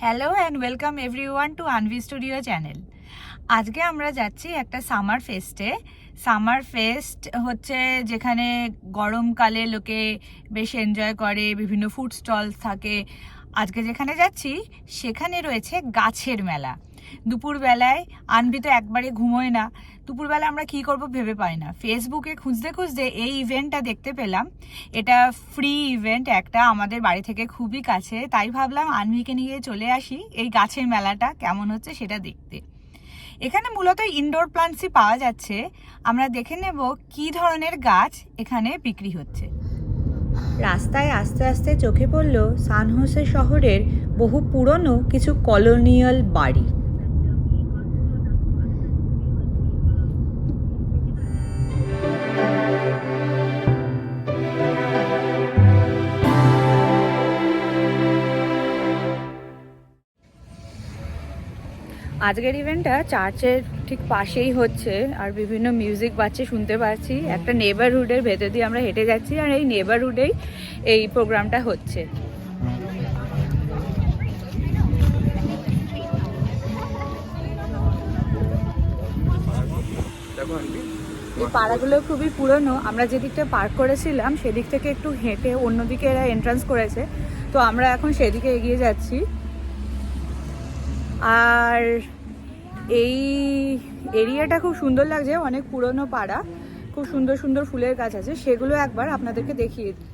Hello and welcome everyone two আনভি studio channel. আজকে আমরা যাচ্ছি একটা সামার ফেস্টে। সামার ফেস্ট হচ্ছে যেখানে গরমকালে লোকে বেশ এনজয় করে, বিভিন্ন ফুড স্টলস থাকে। আজকে যেখানে যাচ্ছি সেখানে রয়েছে গাছের মেলা। দুপুরবেলায় আনভি তো একবারে ঘুমোয় না, দুপুরবেলা আমরা কি করব ভেবে পাই না। ফেসবুকে খুঁজতে খুঁজতে এই ইভেন্টটা দেখতে পেলাম। এটা ফ্রি ইভেন্ট একটা, আমাদের বাড়ি থেকে খুবই কাছে, তাই ভাবলাম আনভিকে নিয়ে চলে আসি এই গাছের মেলাটা কেমন হচ্ছে সেটা দেখতে। এখানে মূলত ইনডোর প্লান্টসই পাওয়া যাচ্ছে। আমরা দেখে নেব কি ধরনের গাছ এখানে বিক্রি হচ্ছে। রাস্তায় আস্তে আস্তে চোখে পড়ল সান হোসে শহরের বহু পুরনো কিছু কলোনিয়াল বাড়ি। আজকের ইভেন্টটা চার্চের ঠিক পাশেই হচ্ছে, আর বিভিন্ন মিউজিক বাজছে শুনতে পাচ্ছি। একটা নেবারহুডের ভেতর দিয়ে আমরা হেঁটে যাচ্ছি, আর এই নেবারহুডেই এই প্রোগ্রামটা হচ্ছে। এই পাড়াগুলো খুবই পুরনো। আমরা যেদিকটা পার্ক করেছিলাম সেদিক থেকে একটু হেঁটে অন্যদিকে এরা এন্ট্রান্স করেছে, তো আমরা এখন সেদিকে এগিয়ে যাচ্ছি। আর এই এরিয়াটা খুব সুন্দর লাগছে, অনেক পুরনো পাড়া, খুব সুন্দর সুন্দর ফুলের গাছ আছে, সেগুলো একবার আপনাদেরকে দেখিয়ে দিই।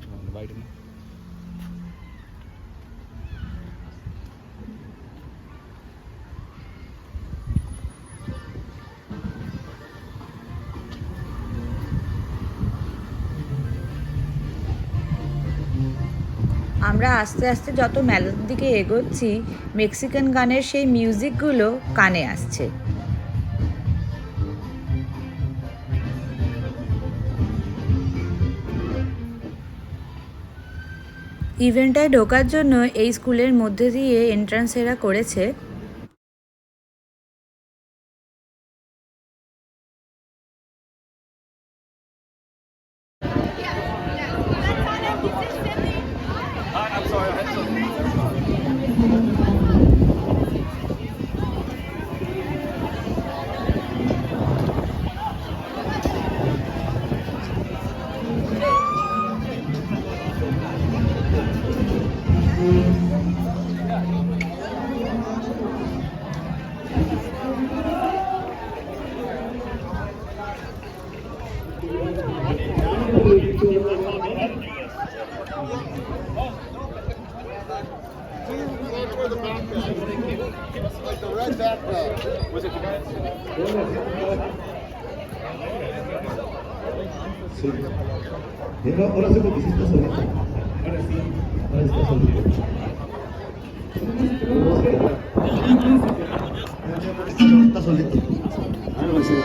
আমরা আস্তে আস্তে যত মেলার দিকে এগোচ্ছি, মেক্সিকান গানের সেই মিউজিকগুলো কানে আসছে। ইভেন্টটায় ঢোকার জন্য এই স্কুলের মধ্যে দিয়ে এন্ট্রান্স এরা করেছে। Sí. Ahora sí porque sí está solito. Ahora sí. Ahora está solito. Está solito. Ahora sí.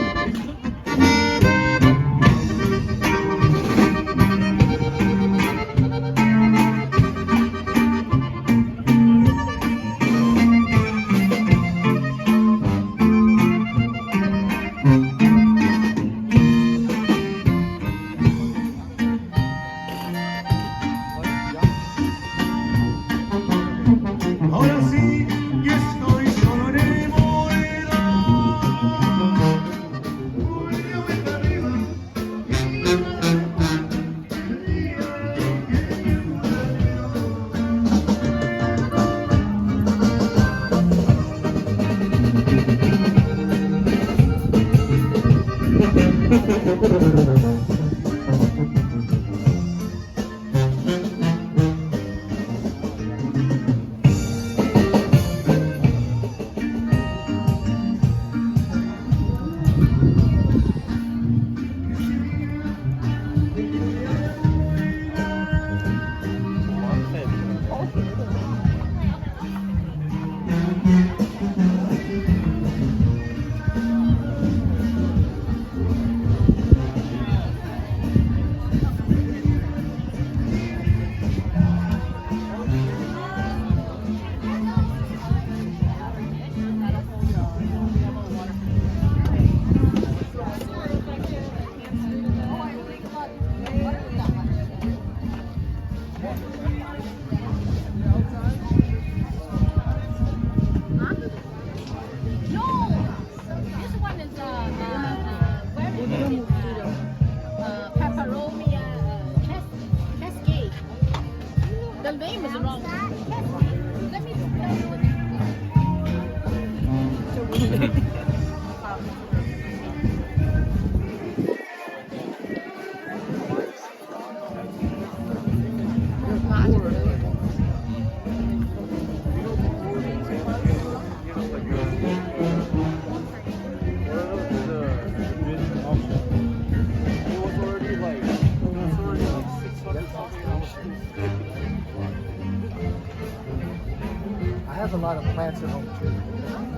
I have a lot of plants at home too.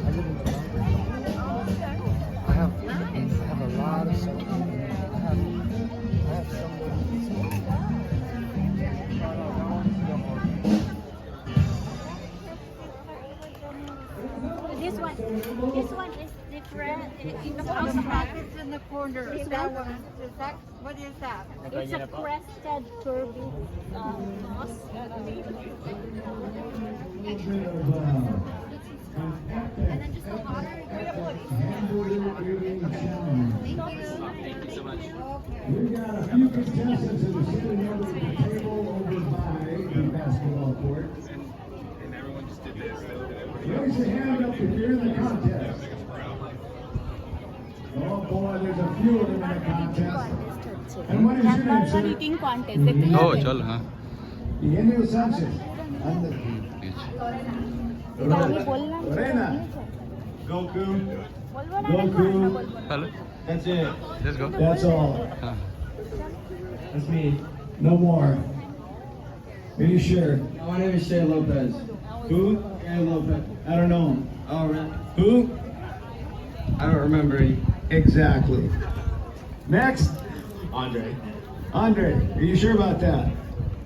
I didn't know. I have a lot of stuff. I have some. This one is different. It's also It's in the corner. That one. Is that, what is that? it's a crested turbid moss. And then just the water. Thank you so much. We got a few contestants that are sitting over the table over by the basketball court. And everyone just did this. Raise your hand up if you're in the contest. Oh boy, there's a few of them in the contest. And what is your name, sir? Eating contest. দেখতে Oh, যাবে? চল হ্যাঁ। Daniel Sanchez. And the এটা আমি বললাম যে Lorena. Goku. বলবো না দেখো না বলবো না। Hello, That's it. Let's go. That's all. হ্যাঁ। That's me. No more. Are you sure? My name is Shay Lopez. Who? Shay Lopez. I don't know him. Oh, really? Who? I don't remember any. Exactly. Next. Andre. Andre, are you sure about that?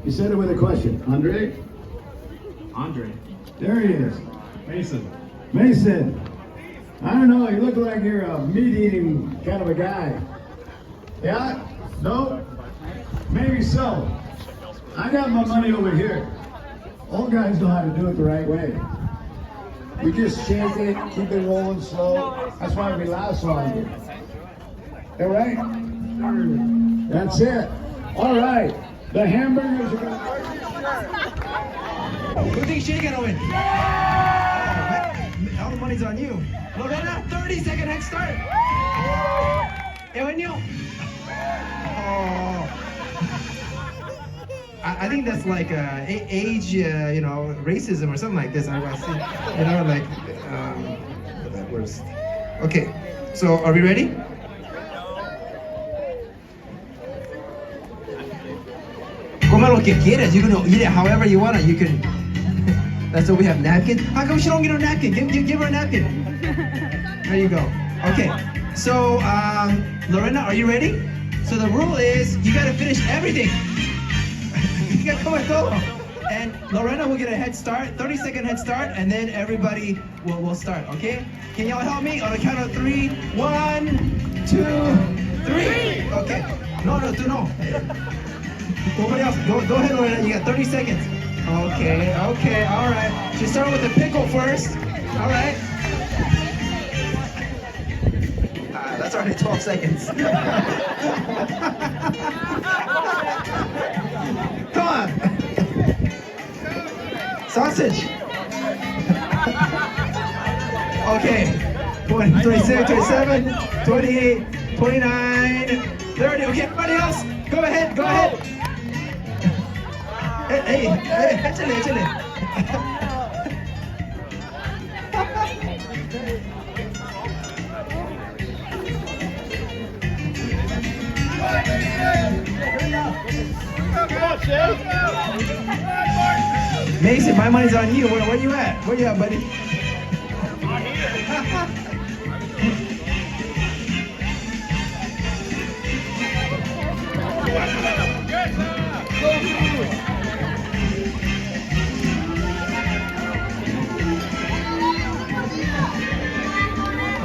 You said it with a question. Andre? Andre. There he is. Mason. Mason. I don't know, you look like you're a meat-eating kind of a guy. Yeah? No? Maybe so. I got my money over here. All guys know how to do it the right way. We just shake it, keep it rolling slow. That's why we last longer. All right? That's it. All right. The hamburgers are going Who thinks Shay's gonna win? All the money's on you. Lorena, 30-second head start. Eugenio. Oh. I think that's like age, racism or something like this. I see, like that works. Okay, so are we ready? Come lo que quieras. You can eat it however you want it. You can. That's what we have, napkins. How come she don't get a napkin? Give her a napkin. There you go. Okay. So, Lorena, are you ready? So the rule is you got to finish everything. You got to come and go. And Lorena will get a head start, 30-second head start, and then everybody will start. Okay? Can y'all help me on a count of 3? 1, 2, 3. Okay. No, no. Nobody else. Go ahead, Lorena. You got 30 seconds. Okay, all right. She started with the pickle first. All right. That's already 12 seconds. Come on. Sausage. Okay. 20, 26, 27, 28, 29, 30. Okay, everybody else. Go ahead. Hey, échale. Mason, my money's on you. Where you at? Where you at, buddy? On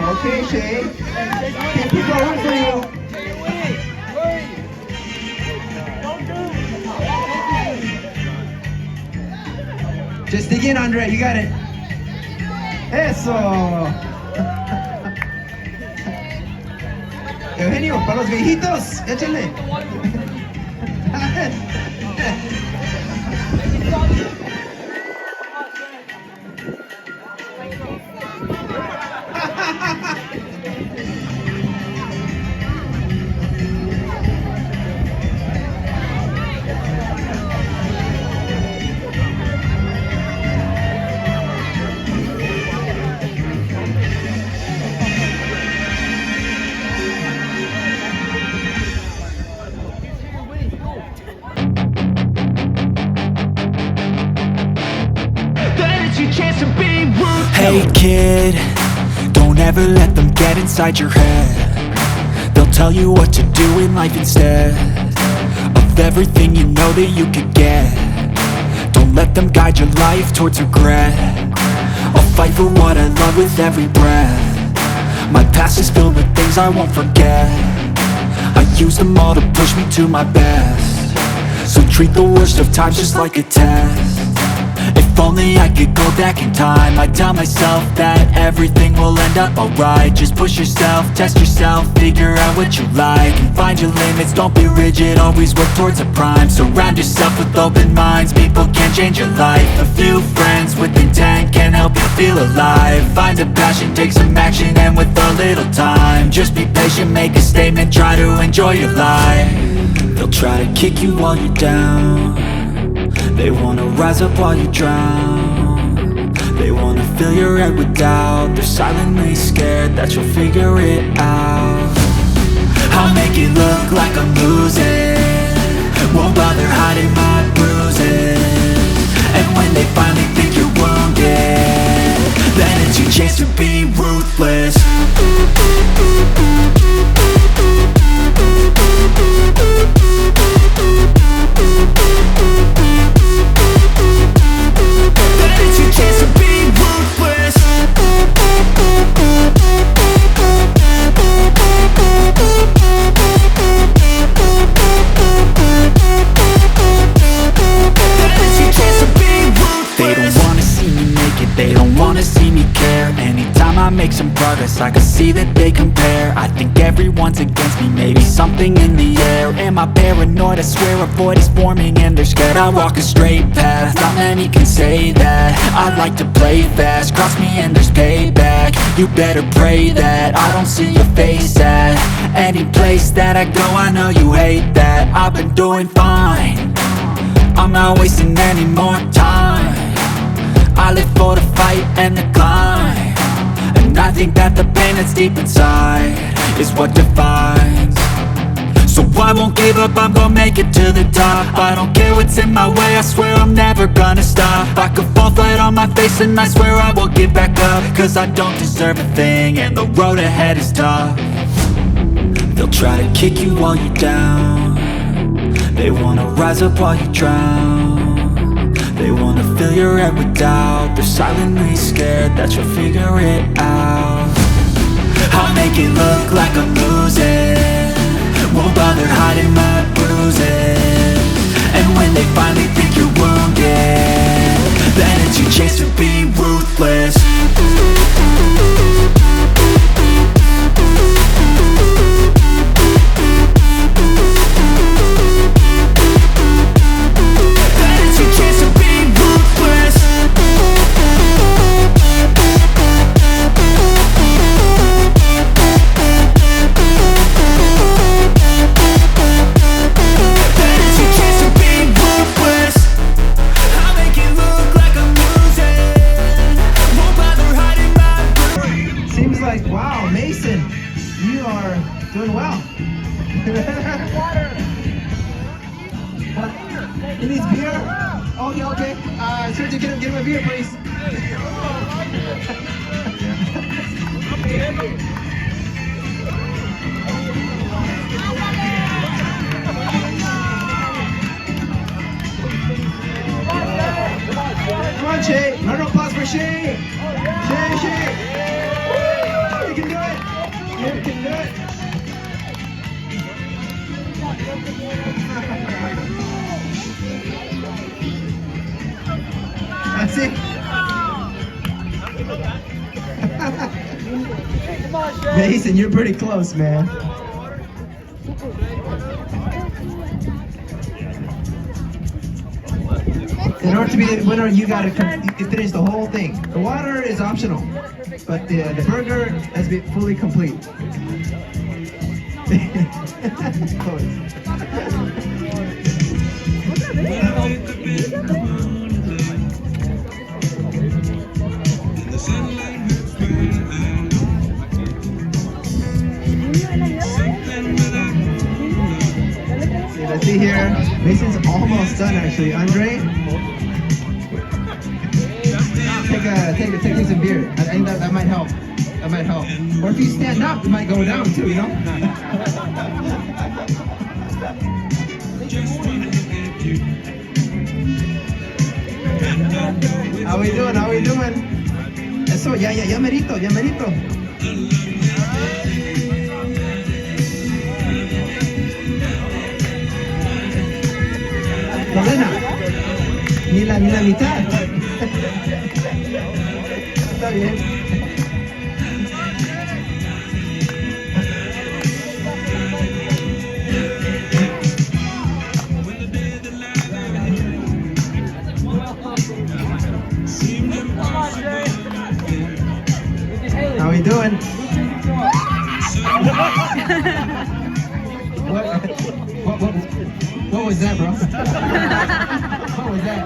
Okay, Shay. Okay, people are rooting for you. Just dig in, Andre. You got it. Eso. Eugenio, para los viejitos, échale. Hey kid, don't ever let them get inside your head. They'll tell you what to do in life instead of everything you know that you could get. Don't let them guide your life towards regret. I'll fight for what I love with every breath. My past is filled with things I won't forget. I use them all to push me to my best. So treat the worst of times just like a test. If only I could go back in time, I'd tell myself that everything will end up alright. Just push yourself, test yourself, figure out what you like, and find your limits, don't be rigid, always work towards a prime. Surround yourself with open minds, people can change your life. A few friends with intent can help you feel alive. Find a passion, take some action, and with a little time, just be patient, make a statement, try to enjoy your life. They'll try to kick you while you're down. They wanna rise up while you drown. They wanna fill your head with doubt. They're silently scared that you'll figure it out. I'll make it look like I'm losing, won't bother hiding my bruises. And when they finally think you're wounded, then it's your chance to be ruthless. Make some progress, I can see that they compare. I think everyone's against me, maybe something in the air. Am I paranoid? I swear a void is forming and they're scared I walk a straight path. Not many can say that. I like to play fast, cross me and there's payback. You better pray that I don't see your face at any place that I go. I know you hate that. I've been doing fine, I'm not wasting any more time. I live for the fight and the climb, and I think that the pain that's deep inside is what defines. So I won't give up, I'm gonna make it to the top. I don't care what's in my way, I swear I'm never gonna stop. I could fall flat on my face and I swear I will get back up, cause I don't deserve a thing and the road ahead is tough. They'll try to kick you while you're down. They wanna rise up while you drown. They wanna fill your head with doubt. They're silently scared that you'll figure it out. I'll make it look like I'm losing, won't bother hiding my bruises. And when they finally think you're wounded, then it's your chance to be ruthless. Doing well. He needs beer? Okay, okay. Sergio, get him a beer, please. Come on, Shay. Round of applause for Shay. Shay. You can do it. You can do it. That's it. Mason, you're pretty close, man. In order to be the winner, you gotta finish the whole thing. The water is optional, but the burger has to be fully complete. Let's see here. Mason's almost done, actually. Andre, take some beer. I think that might help. That might help. Or if you stand up, it might go down too, you know? How we doing? How we doing? Eso, ya merito, ya merito. Lorena, ni la mitad. Está bien. How we doing? What was that, bro? What was that?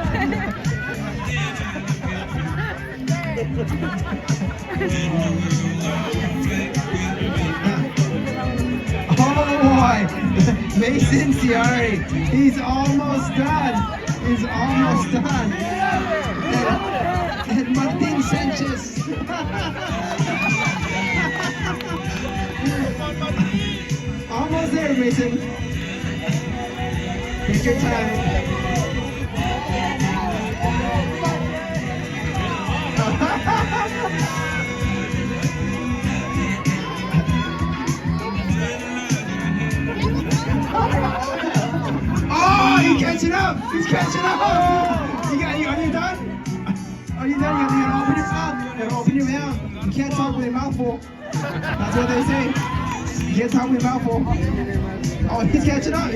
Oh boy, Mason Ciari, he's almost done. He's almost done. And Martin Sanchez. Almost there, Mason. Take your time. Oh, he's catching up. He's catching up. Are you done? Are you done? You gotta open your mouth. You gotta open your mouth. You can't talk with a mouth full. That's what they say. You can't talk with a mouth full. Oh, he's catching up.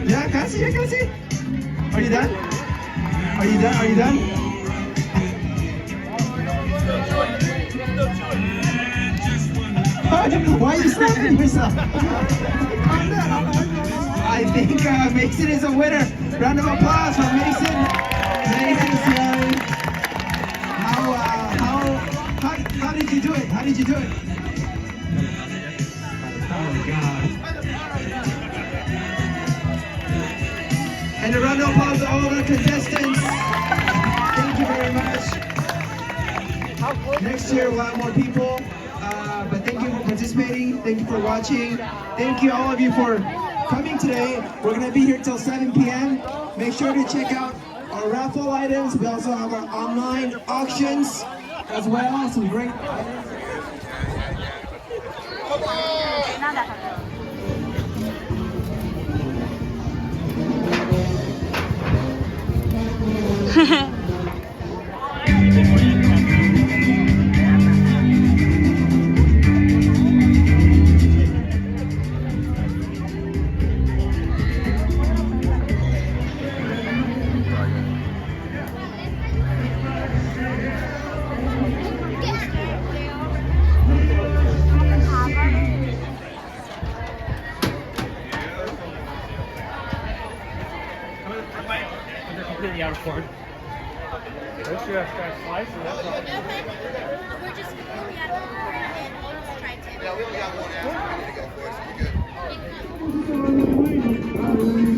Yeah, can I see? Are you done? Are you done? Are you done? Why are you stopping yourself? I think Mason is a winner. Round of applause for Mason. Mason Ciari. How did you do it? How did you do it? Oh God. And a round of applause to all of our contestants. Thank you very much. Next year we'll have more people. But thank you for participating. Thank you for watching. Thank you all of you for coming today. We're going to be here till 7 p.m. Make sure to check out our raffle items. We also have our online auctions as well. Some great They're completely out of cord. Those two have fast slices. We're just completely out of order and we'll just try to. Yeah, we only got one hour. We need to go for it, so we're good.